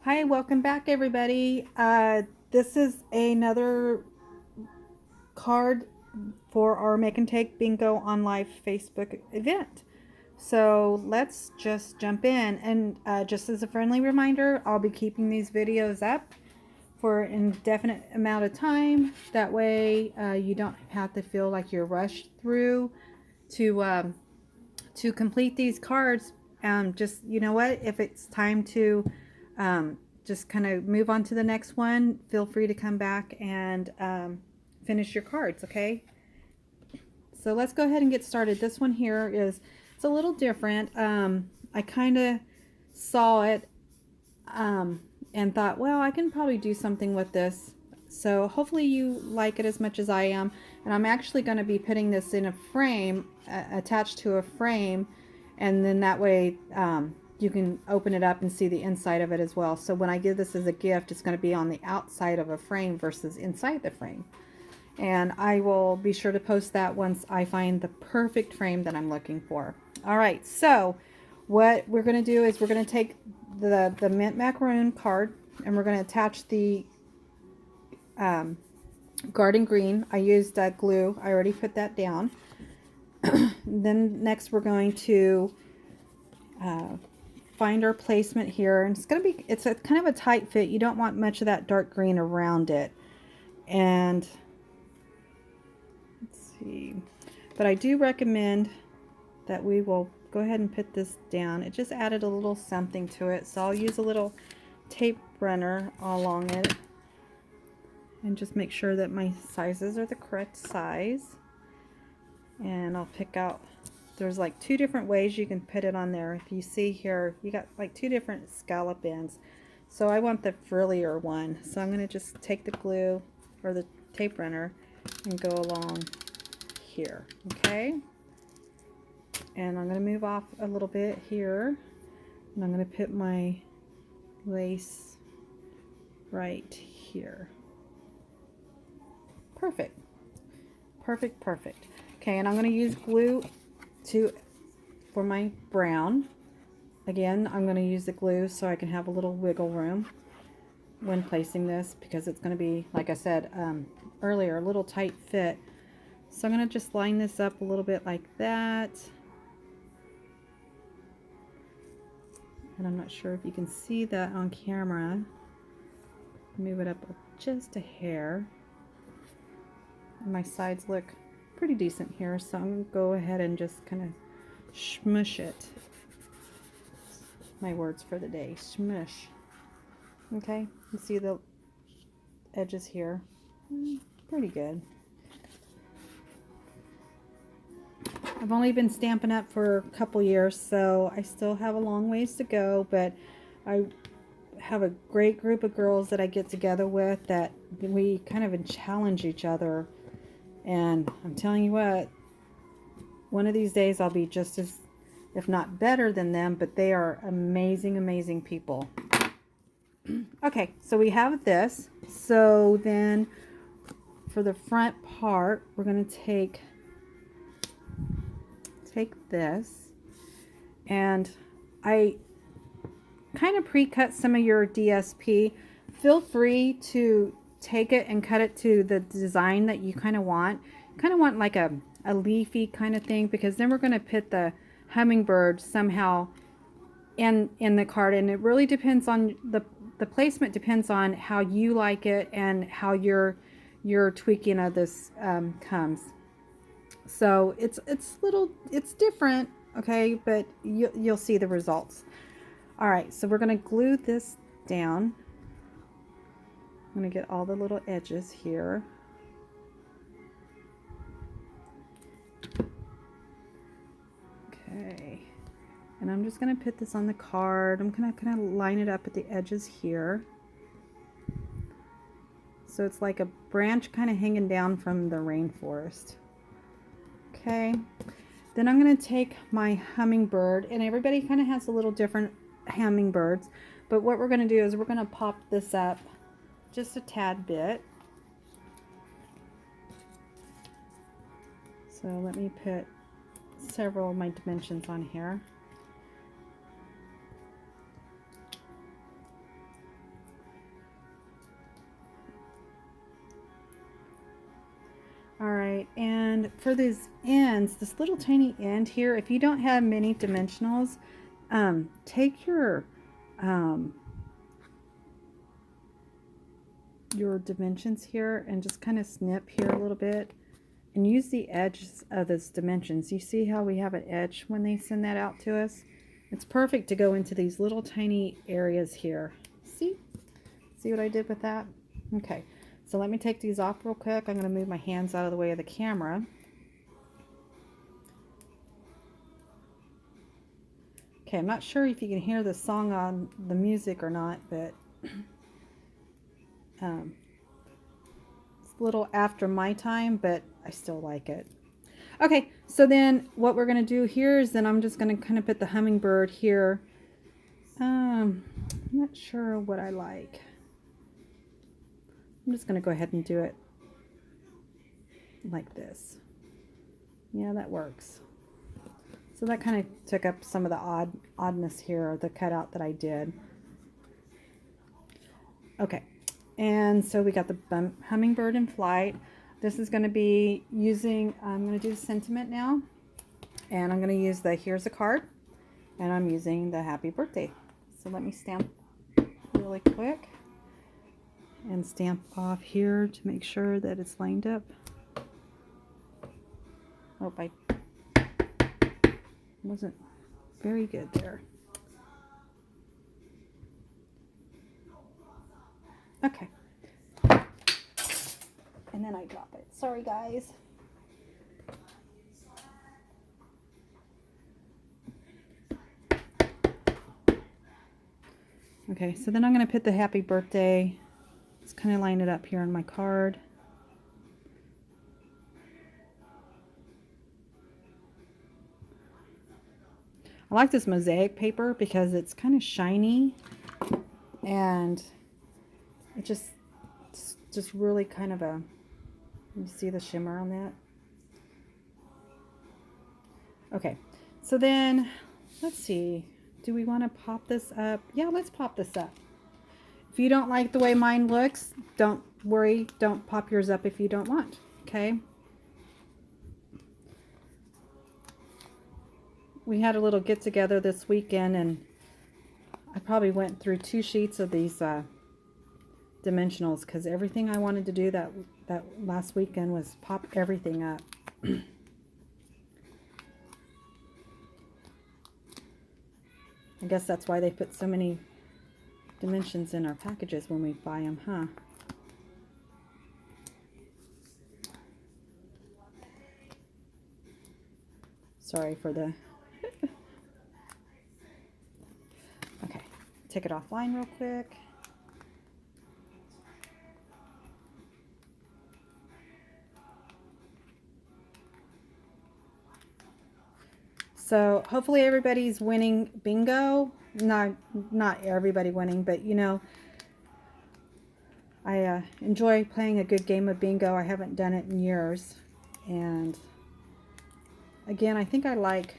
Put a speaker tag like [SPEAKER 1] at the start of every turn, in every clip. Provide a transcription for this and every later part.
[SPEAKER 1] Hi, welcome back everybody. This is another card for our Make and Take Bingo on Live Facebook event. So let's just jump in. And just as a friendly reminder, I'll be keeping these videos up for an indefinite amount of time. That way you don't have to feel like you're rushed through to complete these cards. Just, you know what, if it's time to just kind of move on to the next one, feel free to come back and finish your cards, okay? So let's go ahead and get started. This one here it's a little different. I kind of saw it and thought, well, I can probably do something with this. So hopefully you like it as much as I am. And I'm actually going to be putting this in a frame, attached to a frame, and then that way you can open it up and see the inside of it as well. So when I give this as a gift, it's going to be on the outside of a frame versus inside the frame. And I will be sure to post that once I find the perfect frame that I'm looking for. All right, so what we're going to do is we're going to take the mint macaroon card and we're going to attach the garden green. I used glue. I already put that down. Then next we're going to find our placement here, and it's a kind of a tight fit. You don't want much of that dark green around it. And let's see, but I do recommend that we will go ahead and put this down. It just added a little something to it, so I'll use a little tape runner along it and just make sure that my sizes are the correct size. And I'll pick out, there's like two different ways you can put it on there. If you see here, you got like two different scallop ends. So I want the frillier one. So I'm going to just take the glue or the tape runner and go along here. Okay. And I'm going to move off a little bit here. And I'm going to put my lace right here. Perfect. Perfect, perfect. Okay, and I'm going to use glue for my brown. Again, I'm going to use the glue so I can have a little wiggle room when placing this, because it's going to be, like I said earlier, a little tight fit. So I'm going to just line this up a little bit like that. And I'm not sure if you can see that on camera. Move it up just a hair. And my sides look pretty decent here, so I'm going to go ahead and just kind of smush it. My words for the day, smush. Okay, you see the edges here? Pretty good. I've only been Stampin' Up for a couple years, so I still have a long ways to go, but I have a great group of girls that I get together with that we kind of challenge each other. And I'm telling you what, one of these days I'll be just as, if not better than them, but they are amazing, amazing people. Okay, so we have this. So then for the front part, we're going to take this, and I kind of pre-cut some of your DSP. Feel free to take it and cut it to the design that you kind of want. Like a leafy kind of thing, because then we're going to put the hummingbird somehow in the card, and it really depends on the placement depends on how you like it and how your tweaking of this comes. So it's different, okay, but you'll see the results. All right, so we're going to glue this down. I'm going to get all the little edges here. Okay, and I'm just going to put this on the card. I'm going to kind of line it up at the edges here. So it's like a branch kind of hanging down from the rainforest. Okay, then I'm going to take my hummingbird, and everybody kind of has a little different hummingbirds, but what we're going to do is we're going to pop this up just a tad bit. So let me put several of my dimensions on here. right, and for these ends, this little tiny end here, if you don't have many dimensionals, take your dimensions here and just kind of snip here a little bit and use the edges of those dimensions. You see how we have an edge when they send that out to us? It's perfect to go into these little tiny areas here. See what I did with that? Okay, so let me take these off real quick. I'm going to move my hands out of the way of the camera. Okay, I'm not sure if you can hear the song on the music or not, but it's a little after my time, but I still like it. Okay, so then what we're going to do here is then I'm just going to kind of put the hummingbird here. I'm not sure what I like. I'm just going to go ahead and do it like this. Yeah, that works. So that kind of took up some of the oddness here, the cutout that I did. Okay, and so we got the hummingbird in flight. This is going to be using, I'm going to do the sentiment now. And I'm going to use the here's a card. And I'm using the happy birthday. So let me stamp really quick. And stamp off here to make sure that it's lined up. Oh, I wasn't very good there. Okay. And then I drop it. Sorry, guys. Okay, so then I'm going to put the happy birthday. Just kind of line it up here on my card. I like this Mosaic paper because it's kind of shiny and it just really kind of a, you see the shimmer on that? Okay, so then let's see, do we want to pop this up? Yeah, let's pop this up. If you don't like the way mine looks, don't worry, don't pop yours up if you don't want, okay? We had a little get together this weekend and I probably went through 2 sheets of these dimensionals because everything I wanted to do that last weekend was pop everything up. I guess that's why they put so many dimensions in our packages when we buy them, huh? Sorry for the... Okay, take it offline real quick. So hopefully everybody's winning bingo. Not everybody winning, but you know, I enjoy playing a good game of bingo. I haven't done it in years. And again, I think I like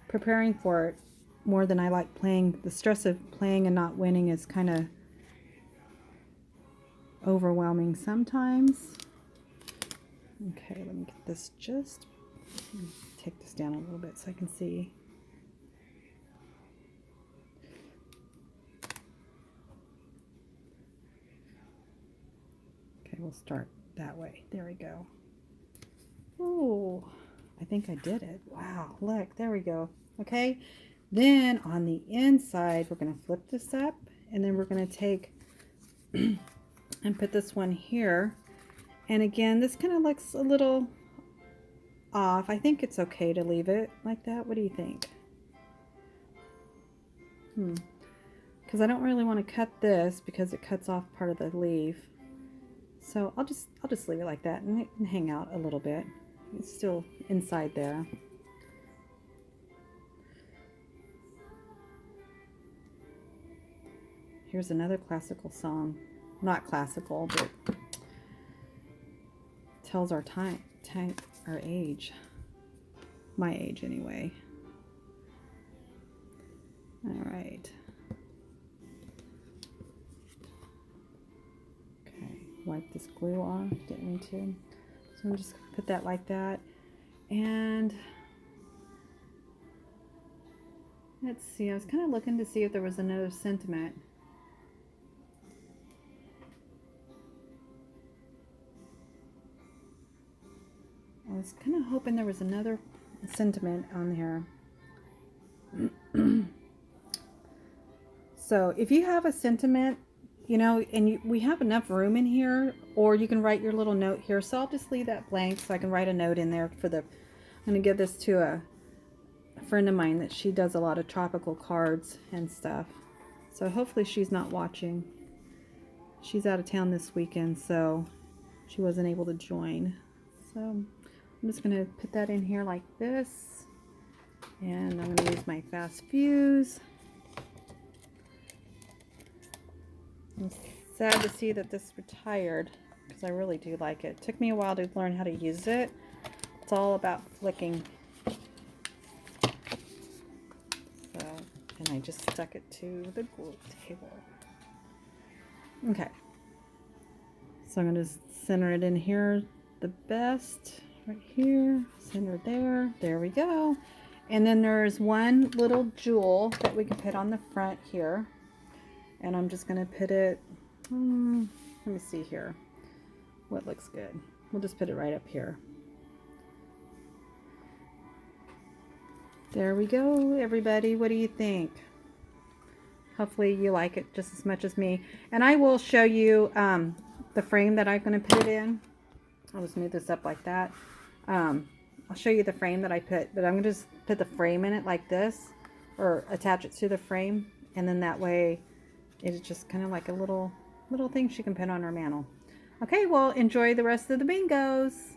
[SPEAKER 1] preparing for it more than I like playing. The stress of playing and not winning is kind of overwhelming sometimes. Okay, let me get this just... take this down a little bit so I can see. Okay, we'll start that way. There we go. Oh, I think I did it. Wow, look, there we go. Okay, then on the inside, we're going to flip this up, and then we're going to take and put this one here. And again, this kind of looks a little off. I think it's okay to leave it like that. What do you think? Because I don't really want to cut this because it cuts off part of the leaf. So I'll just leave it like that and it can hang out a little bit. It's still inside there. Here's another classical song. Not classical, but tells our our age. My age anyway. All right. Okay, wipe this glue off. Didn't mean to. So I'm just gonna put that like that. And let's see, I was kind of looking to see if there was another sentiment. I was kind of hoping there was another sentiment on here. So if you have a sentiment, you know, and we have enough room in here, or you can write your little note here. So I'll just leave that blank so I can write a note in there for the, I'm going to give this to a friend of mine that she does a lot of tropical cards and stuff. So hopefully she's not watching. She's out of town this weekend, so she wasn't able to join. So I'm just going to put that in here like this. And I'm going to use my fast fuse. I'm sad to see that this retired because I really do like it. It took me a while to learn how to use it. It's all about flicking. So, and I just stuck it to the glue table. Okay. So I'm going to center it in here the best. Right here. Center there. There we go. And then there's one little jewel that we can put on the front here. And I'm just going to put it, let me see here, what looks good. We'll just put it right up here. There we go, everybody. What do you think? Hopefully you like it just as much as me. And I will show you the frame that I'm going to put it in. I'll just move this up like that. I'll show you the frame that I put, but I'm going to just put the frame in it like this, or attach it to the frame, and then that way it's just kind of like a little thing she can put on her mantle. Okay, well, enjoy the rest of the bingos.